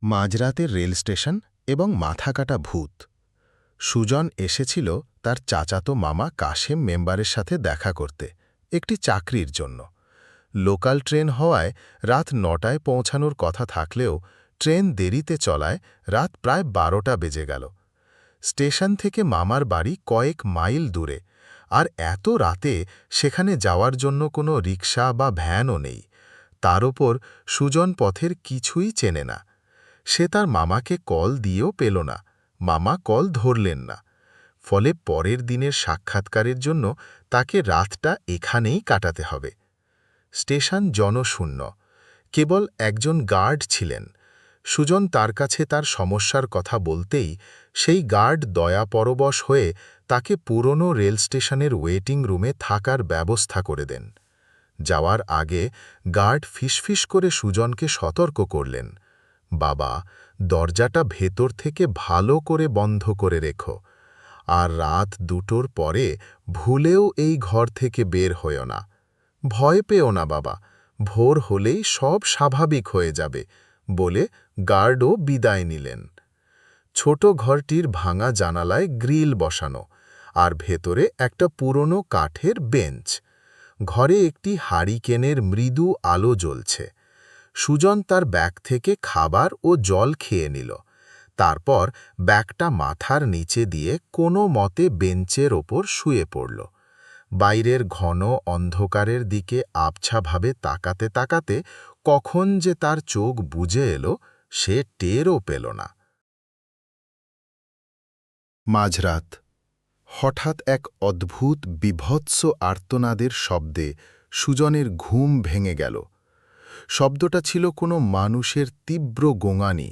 মাঝরাতের rail station এবং মাথাকাটা ভূত। সুজন এসেছিল তার চাচাতো মামা কাশেম মেম্বারের সাথে দেখা করতে, একটি চাকরির জন্য। লোকাল ট্রেন হওয়ায় রাত ৯টায় পৌঁছানোর কথা থাকলেও ট্রেন দেরিতে চলায় রাত প্রায় ১২টা বেজে গেল। স্টেশন থেকে মামার বাড়ি কয়েক মাইল দূরে, আর এত রাতে সেখানে যাওয়ার জন্য কোনো রিকশা বা ভ্যানও নেই। তার ওপর সুজন পথের কিছুই চেনে না। সে তার মামাকে কল দিয়েও পেল না, মামা কল ধরলেন না। ফলে পরের দিনের সাক্ষাৎকারের জন্য তাকে রাতটা এখানেই কাটাতে হবে। স্টেশন জনশূন্য, কেবল একজন গার্ড ছিলেন। সুজন তার কাছে তার সমস্যার কথা বলতেই সেই গার্ড দয়াপরবশ হয়ে তাকে পুরনো রেল স্টেশনের ওয়েটিং রুমে থাকার ব্যবস্থা করে দেন। যাওয়ার আগে গার্ড ফিসফিস করে সুজনকে সতর্ক করলেন, বাবা, দরজাটা ভেতর থেকে ভালো করে বন্ধ করে রেখো, আর রাত ২টোর পরে ভুলেও এই ঘর থেকে বের হয়ো না। ভয় পেও না বাবা, ভোর হলেই সব স্বাভাবিক হয়ে যাবে, বলে গার্ডও বিদায় নিলেন। ছোট ঘরটির ভাঙা জানালায় গ্রিল বসানো, আর ভেতরে একটা পুরনো কাঠের বেঞ্চ। ঘরে একটি হারিকেনের মৃদু আলো জ্বলছে। সুজন তার ব্যাগ থেকে খাবার ও জল খেয়ে নিল। তারপর ব্যাগটা মাথার নিচে দিয়ে কোনো মতে বেঞ্চের ওপর শুয়ে পড়ল। বাইরের ঘন অন্ধকারের দিকে আবছাভাবে তাকাতে তাকাতে কখন যে তার চোখ বুজে এলো সে টেরও পেল না। মাঝরাত। হঠাৎ এক অদ্ভুত বিভৎস আর্তনাদের শব্দে সুজনের ঘুম ভেঙে গেল। শব্দটা ছিল কোনো মানুষের তীব্র গোঙানি,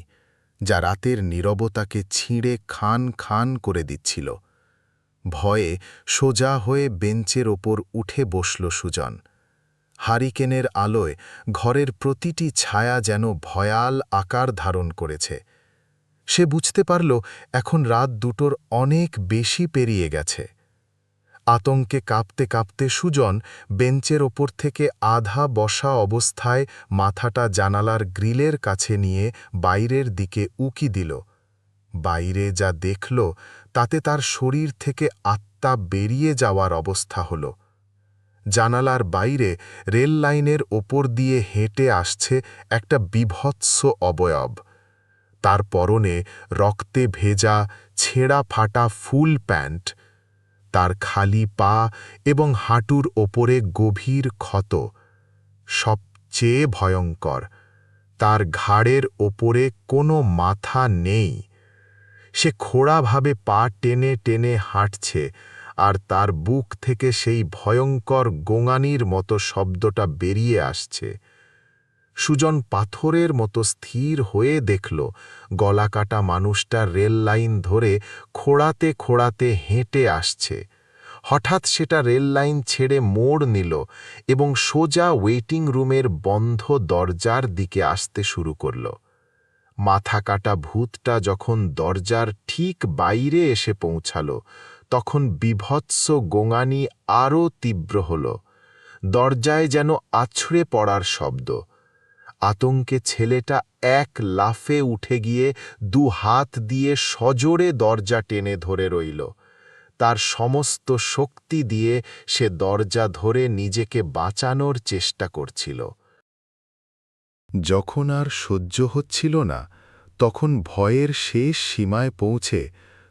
যা রাতের নীরবতাকে ছিঁড়ে খান খান করে দিচ্ছিল। ভয়ে সোজা হয়ে বেঞ্চের ওপর উঠে বসল সুজন। হারিকেনের আলোয় ঘরের প্রতিটি ছায়া যেন ভয়াল আকার ধারণ করেছে। সে বুঝতে পারল এখন রাত ২টোর অনেক বেশি পেরিয়ে গেছে। আতঙ্কে কাঁপতে কাঁপতে সুজন বেঞ্চের ওপর থেকে আধা বসা অবস্থায় মাথাটা জানালার গ্রিলের কাছে নিয়ে বাইরের দিকে উকি দিল। বাইরে যা দেখল তাতে তার শরীর থেকে আত্মা বেরিয়ে যাওয়ার অবস্থা হল। জানালার বাইরে রেল লাইনের ওপর দিয়ে হেঁটে আসছে একটা বিভৎস অবয়ব। তার পরনে রক্তে ভেজা ছেঁড়া ফাটা ফুল প্যান্ট, তার খালি পা এবং হাঁটুর ওপরে গভীর ক্ষত। সবচেয়ে ভয়ঙ্কর, তার ঘাড়ের ওপরে কোনো মাথা নেই। সে খোঁড়াভাবে পা টেনে টেনে হাঁটছে, আর তার বুক থেকে সেই ভয়ঙ্কর গোঙানির মতো শব্দটা বেরিয়ে আসছে। সুজন পাথরের মতো স্থির হয়ে দেখল গলাকাটা মানুষটা রেল লাইন ধরে খোঁড়াতে খোঁড়াতে হেঁটে আসছে। হঠাৎ সেটা রেল লাইন ছেড়ে মোড় নিল এবং সোজা ওয়েটিং রুমের বন্ধ দরজার দিকে আসতে শুরু করল। মাথাকাটা ভূতটা যখন দরজার ঠিক বাইরে এসে পৌঁছাল, তখন বিভৎস গোঙানি আরও তীব্র হল। দরজায় যেন আছড়ে পড়ার শব্দ। আতঙ্কে ছেলেটা এক লাফে উঠে গিয়ে ২ হাত দিয়ে সজোরে দরজা টেনে ধরে রইল। তার সমস্ত শক্তি দিয়ে সে দরজা ধরে নিজেকে বাঁচানোর চেষ্টা করছিল। যখন আর সহ্য হচ্ছিল না, তখন ভয়ের শেষ সীমায় পৌঁছে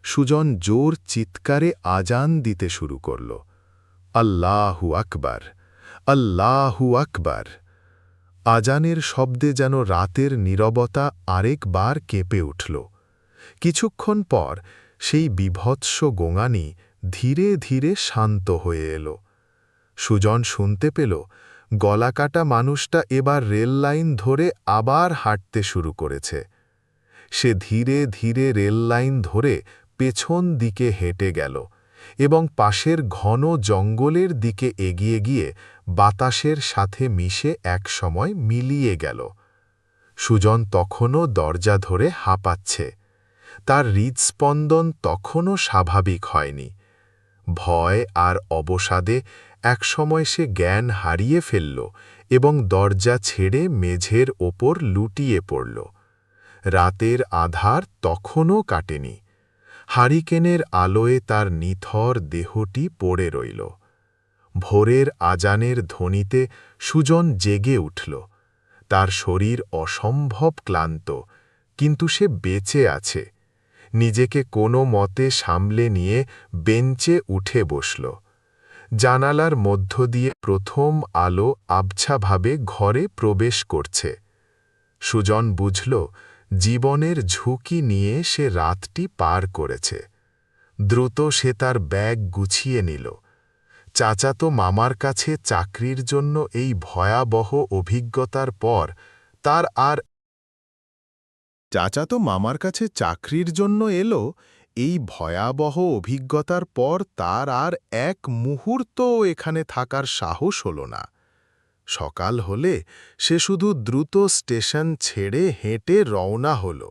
সুজন জোর চিৎকারে আজান দিতে শুরু করল, আল্লাহু আকবার, আল্লাহু আকবার। আজানের শব্দে যেন রাতের নীরবতা আরেকবার কেঁপে উঠল। কিছুক্ষণ পর সেই বিভৎস গোঙানি ধীরে ধীরে শান্ত হয়ে এলো। সুজন শুনতে পেল গলাকাটা মানুষটা এবার রেল লাইন ধরে আবার হাঁটতে শুরু করেছে। সে ধীরে ধীরে রেল লাইন ধরে পেছন দিকে হেঁটে গেল এবং পাশের ঘন জঙ্গলের দিকে এগিয়ে গিয়ে বাতাসের সাথে মিশে একসময় মিলিয়ে গেল। সুজন তখনও দরজা ধরে হাঁপাচ্ছে। তার হৃদস্পন্দন তখনও স্বাভাবিক হয়নি। ভয় আর অবসাদে একসময় সে জ্ঞান হারিয়ে ফেলল এবং দরজা ছেড়ে মেঝের ওপর লুটিয়ে পড়ল। রাতের আধার তখনও কাটেনি। হারিকেনের আলোয় তার নিথর দেহটি পড়ে রইল। ভোরের আজানের ধ্বনিতে সুজন জেগে উঠল। তার শরীর অসম্ভব ক্লান্ত, কিন্তু সে বেঁচে আছে। নিজেকে কোনো মতে সামলে নিয়ে বেঞ্চে উঠে বসল। জানালার মধ্য দিয়ে প্রথম আলো আবছাভাবে ঘরে প্রবেশ করছে। সুজন বুঝল, জীবনের ঝুঁকি নিয়ে সে রাতটি পার করেছে। দ্রুত সে তার ব্যাগ গুছিয়ে নিল। চাচাতো মামার কাছে চাকরির জন্য এই ভয়াবহ অভিজ্ঞতার পর তার আর চাচাতো মামার কাছে চাকরির জন্য এলো, এই ভয়াবহ অভিজ্ঞতার পর তার আর এক মুহূর্তও এখানে থাকার সাহস হল না। সকাল হলে সে শুধু দ্রুত স্টেশন ছেড়ে হেঁটে রওনা হল।